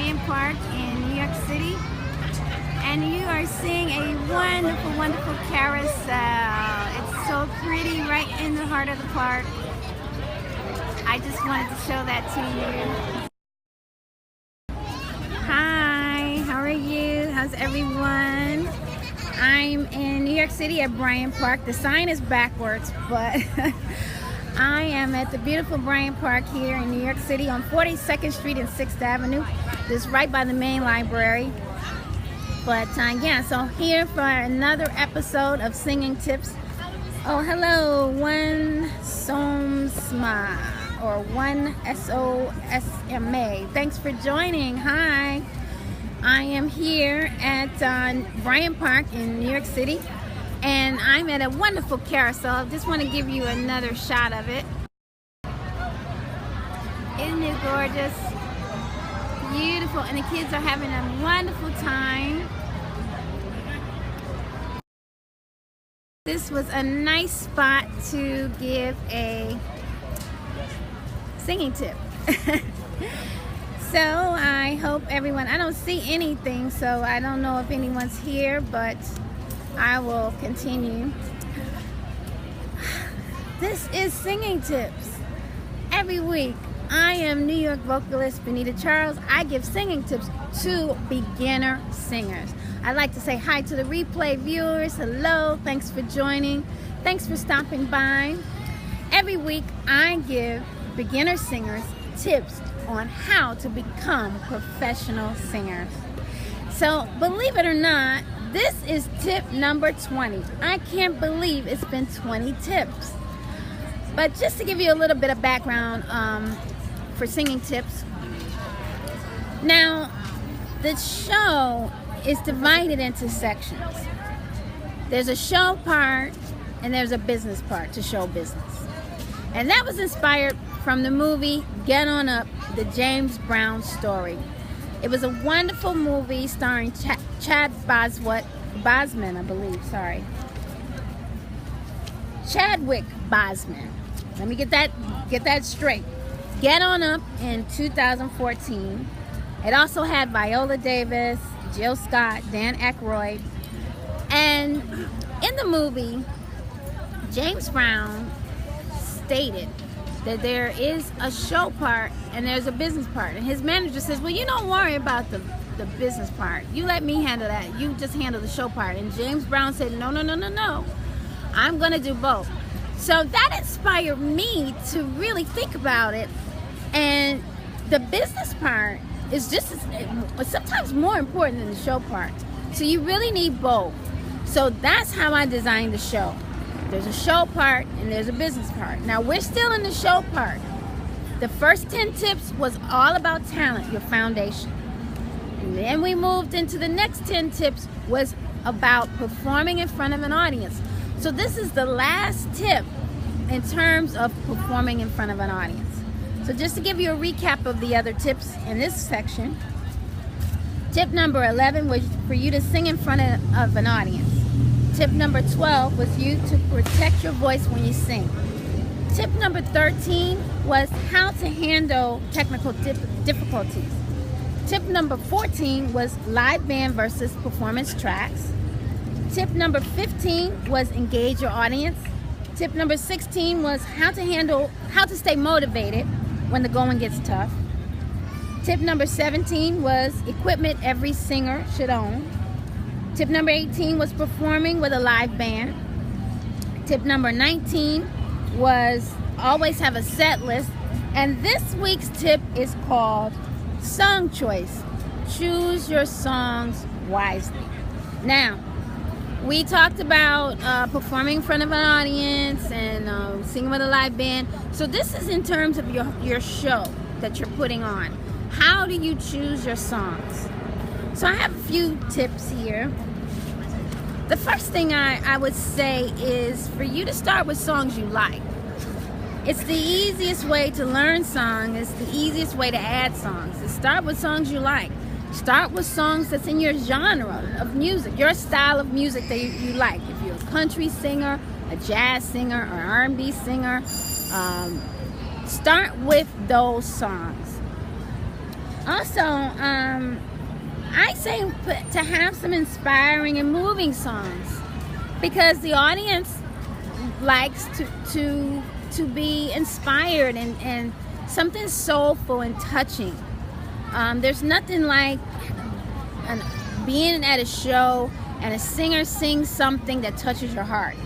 Bryant Park in New York City, and you are seeing a wonderful, wonderful carousel. It's so pretty right in the heart of the park. I just wanted to show that to you. Hi, how are you? How's everyone? I'm in New York City at Bryant Park. The sign is backwards, but I am at the beautiful Bryant Park here in New York City on 42nd Street and 6th Avenue. Just right by the main library. But yeah, so here for another episode of Singing Tips. Oh, hello, One Somsma or One SOSMA. Thanks for joining. Hi. I am here at Bryant Park in New York City, and I'm at a wonderful carousel. I just want to give you another shot of it. Isn't it gorgeous? Beautiful, and the kids are having a wonderful time. This was a nice spot to give a singing tip. So I hope everyone, I don't see anything, so I don't know if anyone's here, but I will continue. This is Singing Tips. Every week, I am New York vocalist Benita Charles. I give singing tips to beginner singers. I'd like to say hi to the replay viewers. Hello, thanks for joining. Thanks for stopping by. Every week, I give beginner singers tips on how to become professional singers. So believe it or not, this is tip number 20. I can't believe it's been 20 tips. But just to give you a little bit of background for singing tips. Now, the show is divided into sections. There's a show part and there's a business part to show business. And that was inspired from the movie Get On Up, the James Brown story. It was a wonderful movie starring Chadwick Boseman. Let me get that straight. Get On Up in 2014. It also had Viola Davis, Jill Scott, Dan Aykroyd. And in the movie, James Brown stated that there is a show part and there's a business part, and his manager says, well, you don't worry about the business part, you let me handle that, you just handle the show part. And James Brown said, no, I'm gonna do both. So that inspired me to really think about it, and the business part is just sometimes more important than the show part, so you really need both. So that's how I designed the show. There's a show part and there's a business part. Now we're still in the show part. The first 10 tips was all about talent, your foundation. And then we moved into the next 10 tips was about performing in front of an audience. So this is the last tip in terms of performing in front of an audience. So just to give you a recap of the other tips in this section, tip number 11 was for you to sing in front of an audience. Tip number 12 was you to protect your voice when you sing. Tip number 13 was how to handle technical difficulties. Tip number 14 was live band versus performance tracks. Tip number 15 was engage your audience. Tip number 16 was how to stay motivated when the going gets tough. Tip number 17 was equipment every singer should own. Tip number 18 was performing with a live band. Tip number 19 was always have a set list. And this week's tip is called Song Choice. Choose your songs wisely. Now, we talked about performing in front of an audience and singing with a live band. So this is in terms of your show that you're putting on. How do you choose your songs? So I have a few tips here. The first thing I would say is for you to start with songs you like. It's the easiest way to learn songs. It's the easiest way to add songs. To start with songs you like. Start with songs that's in your genre of music, your style of music that you like. If you're a country singer, a jazz singer, or R&B singer, start with those songs. Also, I say to have some inspiring and moving songs, because the audience likes to be inspired and something soulful and touching. There's nothing like being at a show and a singer sings something that touches your heart.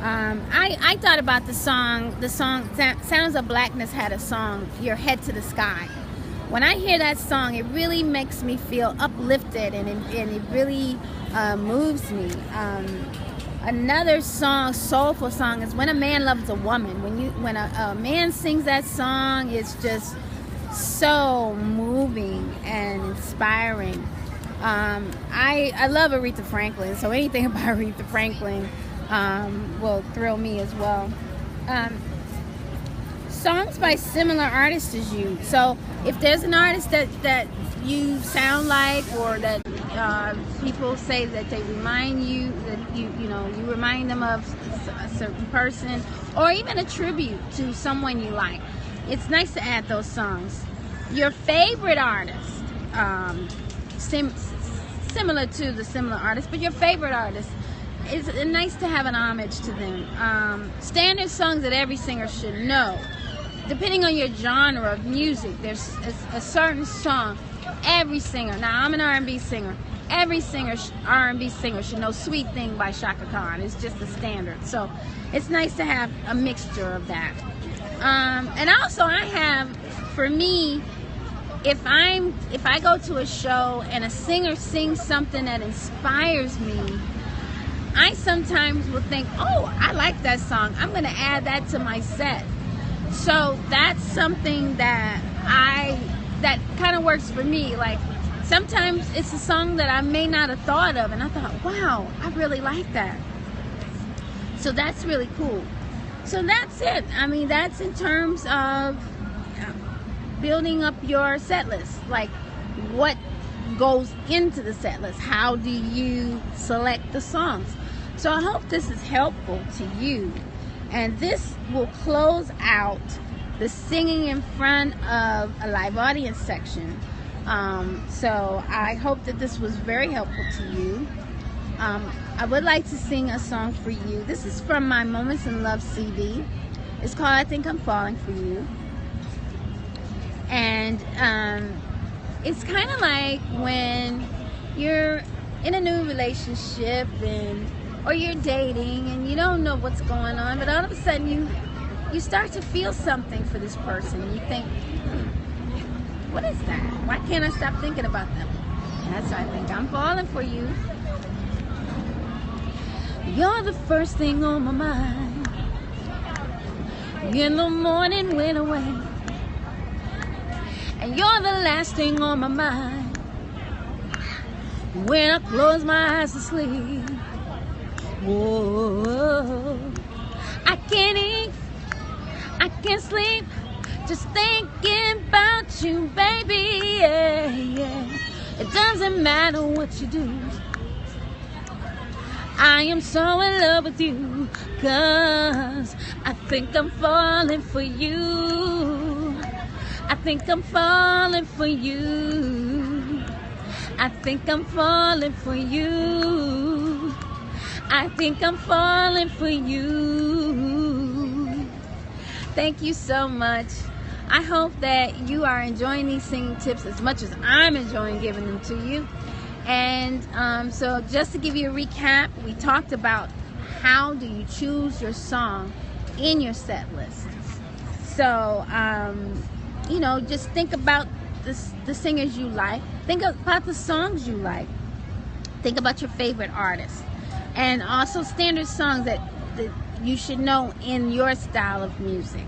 I thought about the song Sounds of Blackness had a song, Your Head to the Sky. When I hear that song, it really makes me feel uplifted, and it really moves me. Another song, soulful song, is When a Man Loves a Woman. When a man sings that song, it's just so moving and inspiring. I love Aretha Franklin, so anything about Aretha Franklin will thrill me as well. Songs by similar artists as you. So if there's an artist that you sound like, or that people say that they remind you, that you remind them of a certain person, or even a tribute to someone you like, it's nice to add those songs. Your favorite artist, similar to the similar artist, but your favorite artist, it's nice to have an homage to them. Standard songs that every singer should know. Depending on your genre of music, there's a certain song every singer. Now, I'm an R&B singer. Every R&B singer should know Sweet Thing by Shaka Khan. It's just a standard. So it's nice to have a mixture of that. And also, I have, for me, if I go to a show and a singer sings something that inspires me, I sometimes will think, oh, I like that song, I'm going to add that to my set. So that's something that kind of works for me. Like, sometimes it's a song that I may not have thought of, and I thought, wow, I really like that. So that's really cool. So that's it. I mean, that's in terms of building up your set list. Like, what goes into the set list? How do you select the songs? So I hope this is helpful to you. And this will close out the singing in front of a live audience section. So I hope that this was very helpful to you. I would like to sing a song for you. This is from my Moments in Love CD. It's called I Think I'm Falling for You. And it's kind of like when you're in a new relationship or you're dating and you don't know what's going on, but all of a sudden you start to feel something for this person. You think, what is that? Why can't I stop thinking about them? That's why I think I'm falling for you. You're the first thing on my mind. In the morning went away, and you're the last thing on my mind when I close my eyes to sleep. Whoa, I can't eat, I can't sleep, just thinking about you, baby. Yeah, yeah. It doesn't matter what you do, I am so in love with you, 'cause I think I'm falling for you. I think I'm falling for you. I think I'm falling for you. I think I'm falling for you. Thank you so much. I hope that you are enjoying these singing tips as much as I'm enjoying giving them to you. And so just to give you a recap, we talked about how do you choose your song in your set list. So, just think about the singers you like. Think about the songs you like. Think about your favorite artists. And also standard songs that you should know in your style of music.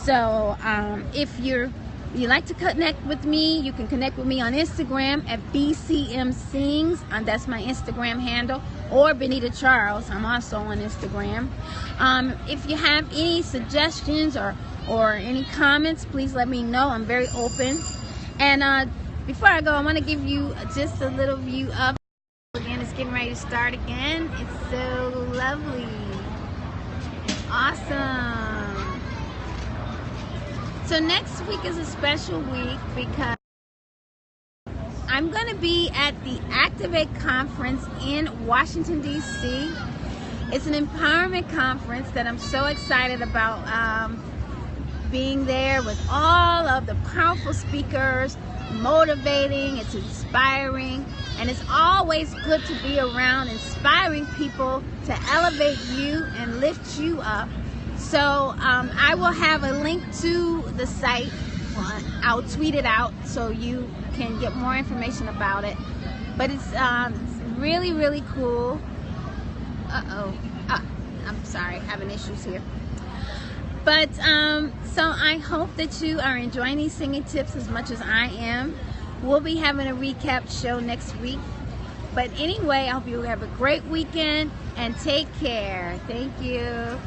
So if you like to connect with me, you can connect with me on Instagram at BCM Sings, and that's my Instagram handle, or Benita Charles. I'm also on Instagram. If you have any suggestions or any comments, please let me know. I'm very open. And before I go, I want to give you just a little view up. Again, it's getting ready to start again. It's so lovely. Awesome. So next week is a special week because I'm going to be at the Activate Conference in Washington, D.C. It's an empowerment conference that I'm so excited about being there with all of the powerful speakers, motivating, it's inspiring, and it's always good to be around inspiring people to elevate you and lift you up. So I will have a link to the site. I'll tweet it out so you can get more information about it. But it's really, really cool. I'm sorry, having issues here. But so I hope that you are enjoying these singing tips as much as I am. We'll be having a recap show next week. But anyway, I hope you have a great weekend and take care. Thank you.